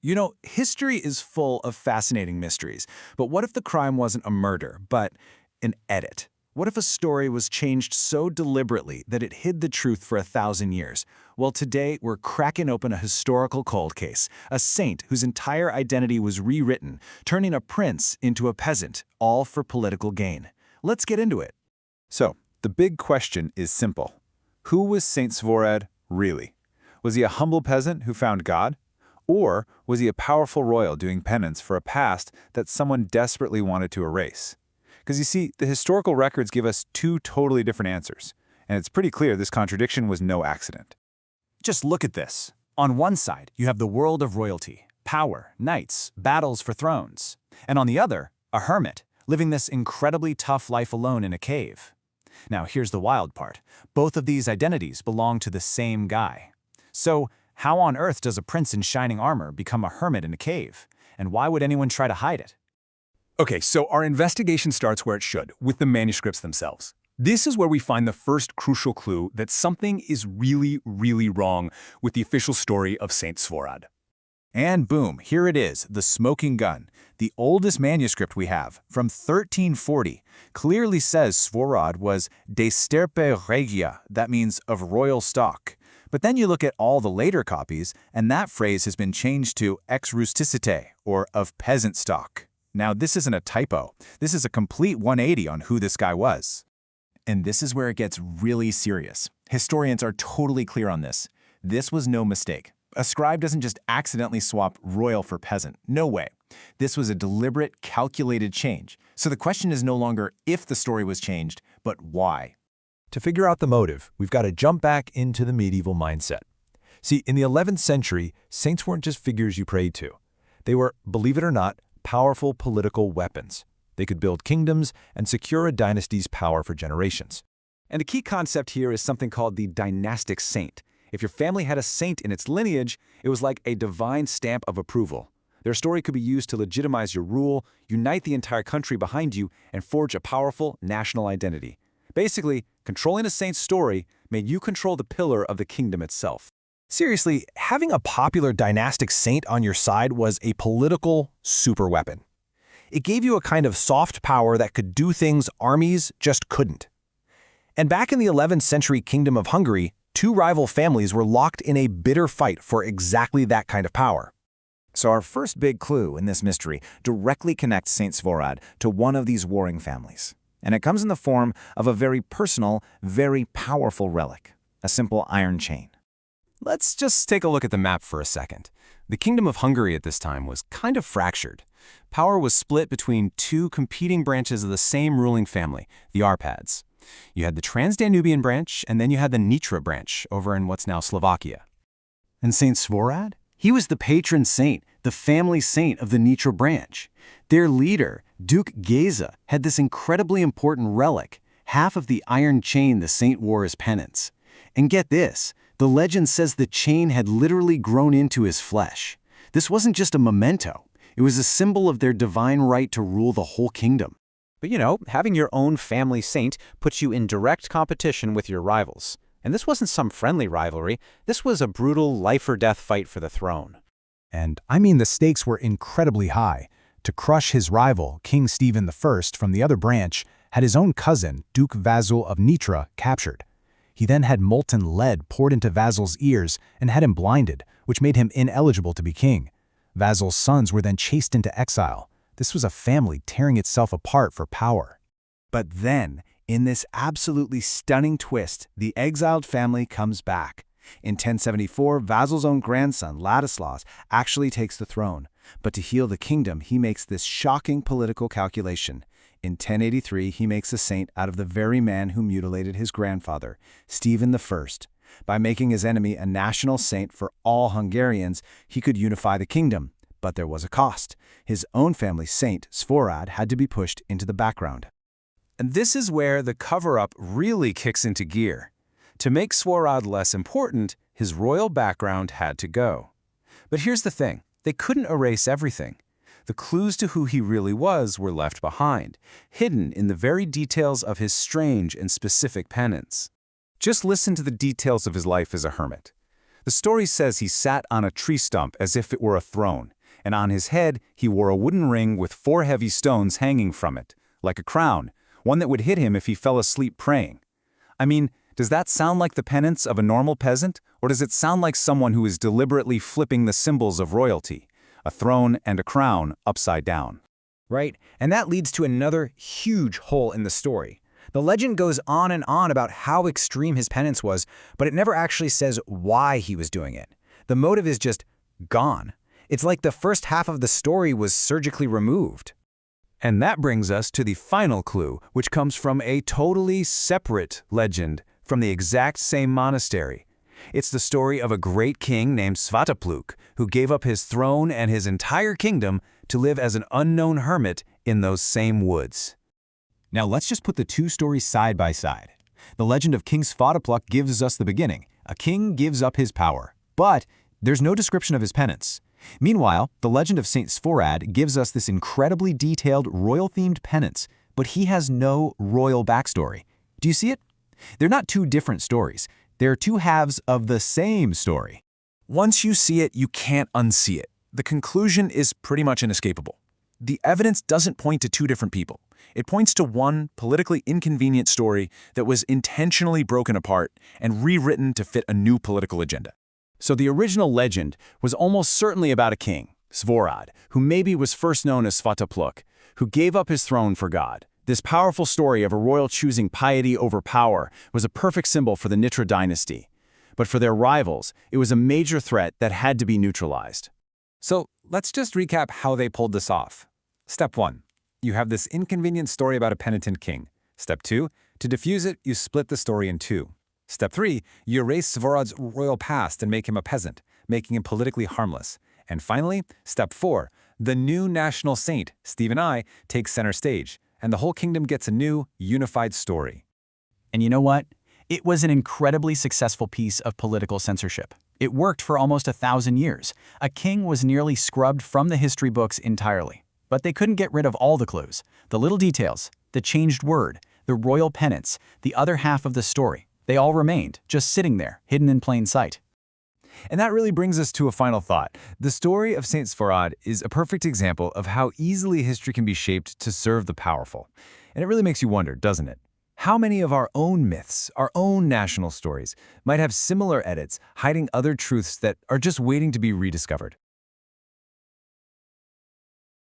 You know, history is full of fascinating mysteries. But what if the crime wasn't a murder, but an edit? What if a story was changed so deliberately that it hid the truth for 1,000 years? Well, today we're cracking open a historical cold case, a saint whose entire identity was rewritten, turning a prince into a peasant, all for political gain. Let's get into it. So, the big question is simple. Who was Saint Svorad really? Was he a humble peasant who found God? Or was he a powerful royal doing penance for a past that someone desperately wanted to erase? Because you see, the historical records give us two totally different answers, and it's pretty clear this contradiction was no accident. Just look at this. On one side, you have the world of royalty, power, knights, battles for thrones. And on the other, a hermit, living this incredibly tough life alone in a cave. Now, here's the wild part. Both of these identities belong to the same guy. So, how on earth does a prince in shining armor become a hermit in a cave? And why would anyone try to hide it? Okay, so our investigation starts where it should, with the manuscripts themselves. This is where we find the first crucial clue that something is really, really wrong with the official story of Saint Svorad. And boom, here it is, the smoking gun. The oldest manuscript we have, from 1340, clearly says Svorad was de stirpe regia, that means of royal stock. But then you look at all the later copies, and that phrase has been changed to ex rusticite, or of peasant stock. Now, this isn't a typo. This is a complete 180 on who this guy was. And this is where it gets really serious. Historians are totally clear on this. This was no mistake. A scribe doesn't just accidentally swap royal for peasant. No way. This was a deliberate, calculated change. So the question is no longer if the story was changed, but why. To figure out the motive, we've got to jump back into the medieval mindset. See, in the 11th century, saints weren't just figures you prayed to. They were, believe it or not, powerful political weapons. They could build kingdoms and secure a dynasty's power for generations. And a key concept here is something called the dynastic saint. If your family had a saint in its lineage, it was like a divine stamp of approval. Their story could be used to legitimize your rule, unite the entire country behind you, and forge a powerful national identity. Basically, controlling a saint's story made you control the pillar of the kingdom itself. Seriously, having a popular dynastic saint on your side was a political superweapon. It gave you a kind of soft power that could do things armies just couldn't. And back in the 11th century Kingdom of Hungary, two rival families were locked in a bitter fight for exactly that kind of power. So our first big clue in this mystery directly connects Saint Svorad to one of these warring families. And it comes in the form of a very personal, very powerful relic, a simple iron chain. Let's just take a look at the map for a second. The Kingdom of Hungary at this time was kind of fractured. Power was split between two competing branches of the same ruling family, the Arpads. You had the Trans-Danubian branch, and then you had the Nitra branch over in what's now Slovakia. And Saint Svorad? He was the patron saint, the family saint of the Nitra branch. Their leader, Duke Geza, had this incredibly important relic, half of the iron chain the saint wore as penance. And get this, the legend says the chain had literally grown into his flesh. This wasn't just a memento. It was a symbol of their divine right to rule the whole kingdom. But you know, having your own family saint puts you in direct competition with your rivals. And this wasn't some friendly rivalry. This was a brutal life-or-death fight for the throne. And I mean the stakes were incredibly high. To crush his rival, King Stephen I from the other branch, had his own cousin, Duke Vasil of Nitra, captured. He then had molten lead poured into Vasil's ears and had him blinded, which made him ineligible to be king. Vasil's sons were then chased into exile. This was a family tearing itself apart for power. But then, in this absolutely stunning twist, the exiled family comes back. In 1074, Vasil's own grandson, Ladislaus, actually takes the throne. But to heal the kingdom, he makes this shocking political calculation. In 1083, he makes a saint out of the very man who mutilated his grandfather, Stephen I. By making his enemy a national saint for all Hungarians, he could unify the kingdom. But there was a cost. His own family saint, Svorad, had to be pushed into the background. And this is where the cover-up really kicks into gear. To make Svorad less important, his royal background had to go. But here's the thing. They couldn't erase everything. The clues to who he really was were left behind, hidden in the very details of his strange and specific penance. Just listen to the details of his life as a hermit. The story says he sat on a tree stump as if it were a throne, and on his head he wore a wooden ring with 4 heavy stones hanging from it, like a crown, one that would hit him if he fell asleep praying. I mean, does that sound like the penance of a normal peasant, or does it sound like someone who is deliberately flipping the symbols of royalty, a throne and a crown upside down? Right, and that leads to another huge hole in the story. The legend goes on and on about how extreme his penance was, but it never actually says why he was doing it. The motive is just gone. It's like the first half of the story was surgically removed. And that brings us to the final clue, which comes from a totally separate legend from the exact same monastery. It's the story of a great king named Svatopluk, who gave up his throne and his entire kingdom to live as an unknown hermit in those same woods. Now let's just put the two stories side by side. The legend of King Svatopluk gives us the beginning. A king gives up his power, but there's no description of his penance. Meanwhile, the legend of Saint Svorad gives us this incredibly detailed royal-themed penance, but he has no royal backstory. Do you see it? They're not two different stories. They're two halves of the same story. Once you see it, you can't unsee it. The conclusion is pretty much inescapable. The evidence doesn't point to two different people. It points to one politically inconvenient story that was intentionally broken apart and rewritten to fit a new political agenda. So the original legend was almost certainly about a king, Svorad, who maybe was first known as Svatopluk, who gave up his throne for God. This powerful story of a royal choosing piety over power was a perfect symbol for the Nitra dynasty. But for their rivals, it was a major threat that had to be neutralized. So let's just recap how they pulled this off. Step 1. You have this inconvenient story about a penitent king. Step 2. To diffuse it, you split the story in two. Step 3. You erase Svorad's royal past and make him a peasant, making him politically harmless. And finally, Step 4. The new national saint, Stephen I, takes center stage, and the whole kingdom gets a new, unified story. And you know what? It was an incredibly successful piece of political censorship. It worked for almost 1,000 years. A king was nearly scrubbed from the history books entirely. But they couldn't get rid of all the clues, the little details, the changed word, the royal penance, the other half of the story. They all remained, just sitting there, hidden in plain sight. And that really brings us to a final thought. The story of Saint Svorad is a perfect example of how easily history can be shaped to serve the powerful. And it really makes you wonder, doesn't it? How many of our own myths, our own national stories, might have similar edits hiding other truths that are just waiting to be rediscovered?